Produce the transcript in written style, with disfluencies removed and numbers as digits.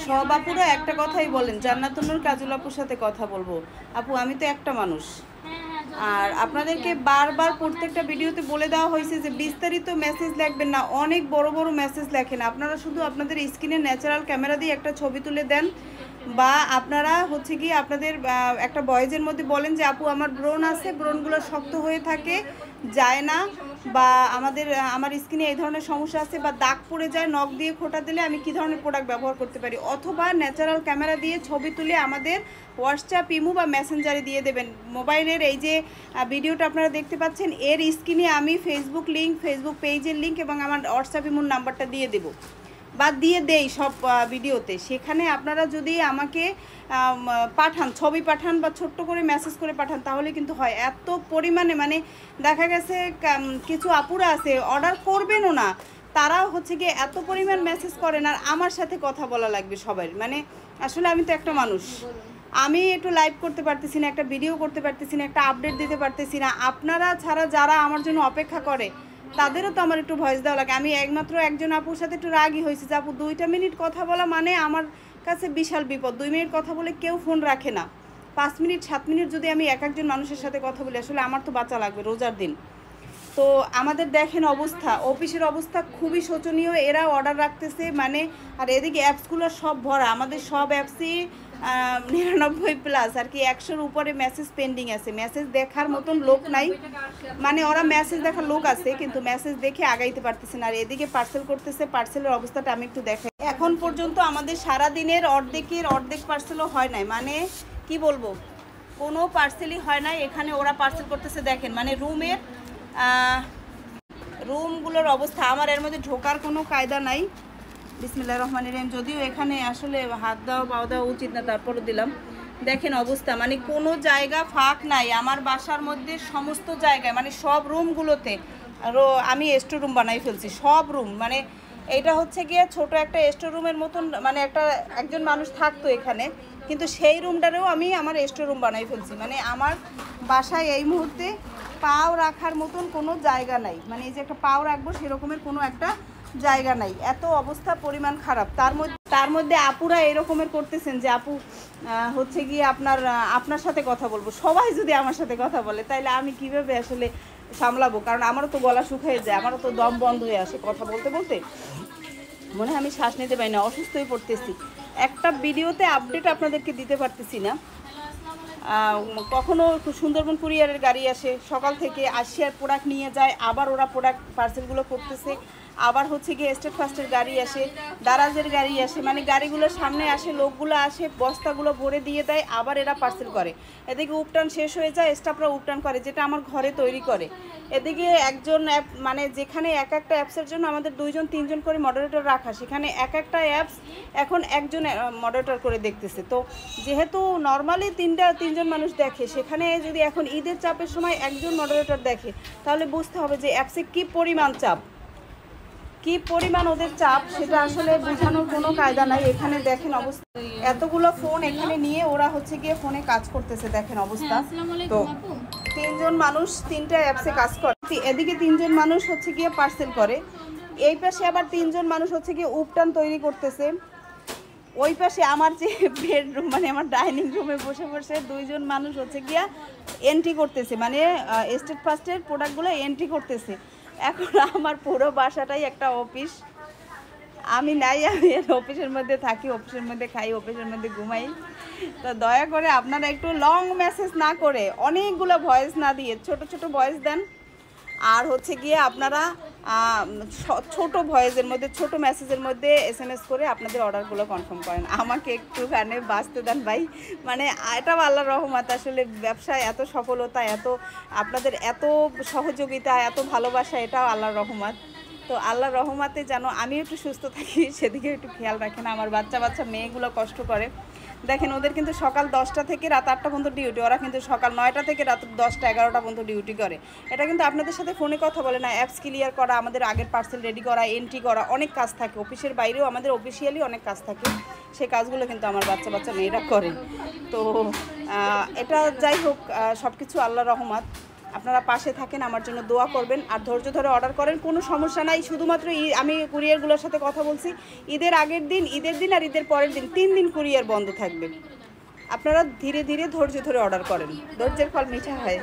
সব আপুরা একটা কথাই বলেন, জান্নাতুন্নুর কাজল আপুর সাথে কথা বলবো। আপু আমি তো একটা মানুষ, আর আপনাদেরকে বারবার প্রত্যেকটা ভিডিওতে বলে দেওয়া হয়েছে যে বিস্তারিত মেসেজ লিখবেন না, অনেক বড় বড় মেসেজ লেখেন। আপনারা শুধু আপনাদের স্ক্রিনে ন্যাচারাল ক্যামেরা দিয়ে একটা ছবি তুলে দেন, বা আপনারা হচ্ছে কি আপনাদের একটা ভয়েসের মধ্যে বলেন যে আপু আমার ব্রণ আছে, ব্রণগুলো শক্ত হয়ে থাকে, যায় না, বা আমার স্কিনে এই ধরনের সমস্যা আছে, বা দাগ পড়ে যায়, নখ দিয়ে খোঁটা দিলে আমি কী ধরনের প্রোডাক্ট ব্যবহার করতে পারি, অথবা ন্যাচারাল ক্যামেরা দিয়ে ছবি তুলে আমাদের হোয়াটসঅ্যাপ, ইমো বা মেসেঞ্জারে দিয়ে দেবেন। মোবাইলের এই যে ভিডিওটা আপনারা দেখতে পাচ্ছেন, এর স্ক্রিনে আমি ফেসবুক লিঙ্ক, ফেসবুক পেজের লিঙ্ক এবং আমার হোয়াটসঅ্যাপ ইমোর নাম্বারটা দিয়ে দেবো, বা দিয়ে দেই সব ভিডিওতে। সেখানে আপনারা যদি আমাকে পাঠান, ছবি পাঠান বা ছোট্ট করে মেসেজ করে পাঠান, তাহলে কিন্তু হয়। এত পরিমাণে মানে দেখা গেছে কিছু আপুরা আছে অর্ডার করবেনও না, তারা হচ্ছে গিয়ে এত পরিমাণ মেসেজ করেন, আর আমার সাথে কথা বলা লাগবে সবার। মানে আসলে আমি তো একটা মানুষ, আমি একটু লাইভ করতে পারতেছি না, একটা ভিডিও করতে পারতেছি না, একটা আপডেট দিতে পারতেছি না। আপনারা ছাড়া যারা আমার জন্য অপেক্ষা করে তাদেরও তো আমার একটু ভয়েস দেওয়া লাগে। আমি একমাত্র একজন আপুর সাথে একটু রাগই হয়েছি যে আপু 2 মিনিট কথা বলা মানে আমার কাছে বিশাল বিপদ। 2 মিনিট কথা বলে কেউ ফোন রাখে না। 5 মিনিট 7 মিনিট যদি আমি একজন মানুষের সাথে কথা বলি, আসলে আমার তো বাঁচা লাগবে রোজার দিন। তো আমাদের দেখেন অবস্থা, অফিসের অবস্থা খুবই শোচনীয়। এরা অর্ডার রাখতেছে মানে, আর এদিকে অ্যাপসগুলো সব ভরা, আমাদের সব অ্যাপসই 99+ আর কি 100-র উপরে মেসেজ পেন্ডিং আছে। মেসেজ দেখার মতন লোক নাই, মানে ওরা মেসেজ দেখার লোক আছে কিন্তু মেসেজ দেখে আগাইতে পারতেছে না। আর এদিকে পার্সেল করতেছে, পার্সেলের অবস্থাটা আমি একটু দেখাই। এখন পর্যন্ত আমাদের সারাদিনের অর্ধেক পার্সেলও হয় নাই, মানে কি বলবো, কোনো পার্সেলই হয় নাই। এখানে ওরা পার্সেল করতেছে দেখেন, মানে রুমগুলোর অবস্থা। আমার এর মধ্যে ঢোকার কোনো কায়দা নাই। বিসমিল্লাহির রহমানির রহিম। যদিও এখানে আসলে হাত দেওয়া পাওয়া দেওয়া উচিত না, তারপরে দিলাম। দেখেন অবস্থা, মানে কোনো জায়গা ফাঁক নাই আমার বাসার মধ্যে, সমস্ত জায়গায় মানে সব রুমগুলোতে আরও আমি স্টোর রুম বানাই ফেলছি। সব রুম মানে এইটা হচ্ছে গিয়ে ছোট একটা স্টোর রুমের মতন, মানে একজন মানুষ থাকতো এখানে, কিন্তু সেই রুমটারেও আমি আমার স্টোর রুম বানাই ফেলছি। মানে আমার বাসায় এই মুহূর্তে পাও রাখার মতন কোনো জায়গা নাই, মানে এই যে একটা পাও রাখবো সেরকমের কোনো একটা জায়গা নাই। এত অবস্থা পরিমাণ খারাপ। তার মধ্যে আপুরা এরকমের করতেছেন যে আপু হচ্ছে গিয়ে আপনার সাথে কথা বলবো। সবাই যদি আমার সাথে কথা বলে তাইলে আমি কিভাবে আসলে সামলাবো, কারণ আমারও তো গলা শুকিয়ে যায়, আমারও তো দম বন্ধ হয়ে আসে কথা বলতে বলতে, মনে হয় আমি শ্বাস নিতে পারি না, অসুস্থ হয়ে পড়তেছি। একটা ভিডিওতে আপডেট আপনাদেরকে দিতে পারতেছি না। কখনো সুন্দরবন কুরিয়ারের গাড়ি আসে, সকাল থেকে আসিয়ার প্রোডাক্ট নিয়ে যায়, আবার ওরা প্রোডাক্ট পার্সেলগুলো করতেছে। আবার হচ্ছে গিয়ে স্টেট ফার্স্টের গাড়ি আসে, দারাজের গাড়ি আসে, মানে গাড়িগুলোর সামনে আসে, লোকগুলো আসে, বস্তাগুলো ভরে দিয়ে দেয়, আবার এরা পার্সেল করে। এদিকে উপটান শেষ হয়ে যায়, স্টাফরা উপটান করে, যেটা আমার ঘরে তৈরি করে। এদিকে একজন মানে যেখানে এক একটা অ্যাপসের জন্য আমাদের 2-3 করে মডারেটর রাখা, সেখানে এক একটা অ্যাপস এখন একজন মডারেটর করে দেখতেছে। তো যেহেতু নর্মালি 3জন মানুষ দেখে, সেখানে যদি এখন ঈদের চাপের সময় একজন মডারেটর দেখে, তাহলে বুঝতে হবে যে অ্যাপসে কী পরিমাণ চাপ, কি পরিমাণ ওদের চাপ, সেটা আসলে বোঝানোর কোনো কায়দা নাই। এখানে দেখেন অবস্থা, এতগুলো ফোন এখানে নিয়ে ওরা হচ্ছে গিয়ে ফোনে কাজ করতেছে, দেখেন অবস্থা। তো 3জন মানুষ 3টা অ্যাপসে কাজ করে, এদিকে 3জন মানুষ হচ্ছে গিয়ে পার্সেল করে, এই পাশে আবার 3জন মানুষ হচ্ছে গিয়ে উপটান তৈরি করতেছে, ওই পাশে আমার যে বেডরুম মানে আমার ডাইনিং রুমে বসে বসে 2জন মানুষ হচ্ছে গিয়া এন্ট্রি করতেছে, মানে স্টেট ফার্স্টের প্রোডাক্টগুলো এন্ট্রি করতেছে। এখন আমার পুরো বাসাটাই একটা অফিস, আমি নাই, আমি অফিসের মধ্যে থাকি, অফিসের মধ্যে খাই, অফিসের মধ্যে ঘুমাই। তো দয়া করে আপনারা একটু লং মেসেজ না করে, অনেকগুলো ভয়েস না দিয়ে ছোট ছোট ভয়েস দেন। আর হচ্ছে গিয়ে আপনারা ছোট ভয়েসের মধ্যে, ছোট মেসেজের মধ্যে SMS করে আপনাদের অর্ডারগুলো কনফার্ম করেন। আমাকে একটুখানি বাঁচতে দেন ভাই, মানে এটাও আল্লাহর রহমত। আসলে ব্যবসায় এত সফলতা, এত আপনাদের এত সহযোগিতা, এত ভালোবাসা, এটাও আল্লাহর রহমত। তো আল্লাহর রহমতে যেন আমি একটু সুস্থ থাকি, সেদিকে একটু খেয়াল রাখেন। আমার বাচ্চা মেয়েগুলো কষ্ট করে, দেখেন ওদের কিন্তু সকাল 10টা থেকে রাত 8টা পর্যন্ত ডিউটি, ওরা কিন্তু সকাল 9টা থেকে রাত 10টা 11টা পর্যন্ত ডিউটি করে। এটা কিন্তু আপনাদের সাথে ফোনে কথা বলে না, অ্যাপস ক্লিয়ার করা, আমাদের আগের পার্সেল রেডি করা, এন্ট্রি করা, অনেক কাজ থাকে। অফিসের বাইরেও আমাদের অফিসিয়ালি অনেক কাজ থাকে, সেই কাজগুলো কিন্তু আমার বাচ্চা মেয়েরা করে। তো এটা যাই হোক, সব কিছু আল্লাহর রহমত। আপনারা পাশে থাকেন, আমার জন্য দোয়া করবেন আর ধৈর্য ধরে অর্ডার করেন, কোনো সমস্যা নাই। শুধুমাত্র আমি কুরিয়ারগুলোর সাথে কথা বলছি, ঈদের আগের দিন, ঈদের দিন আর ঈদের পরের দিন 3 দিন কুরিয়ার বন্ধ থাকবে। আপনারা ধীরে ধীরে ধৈর্য ধরে অর্ডার করেন, ধৈর্যের ফল মিঠা হয়।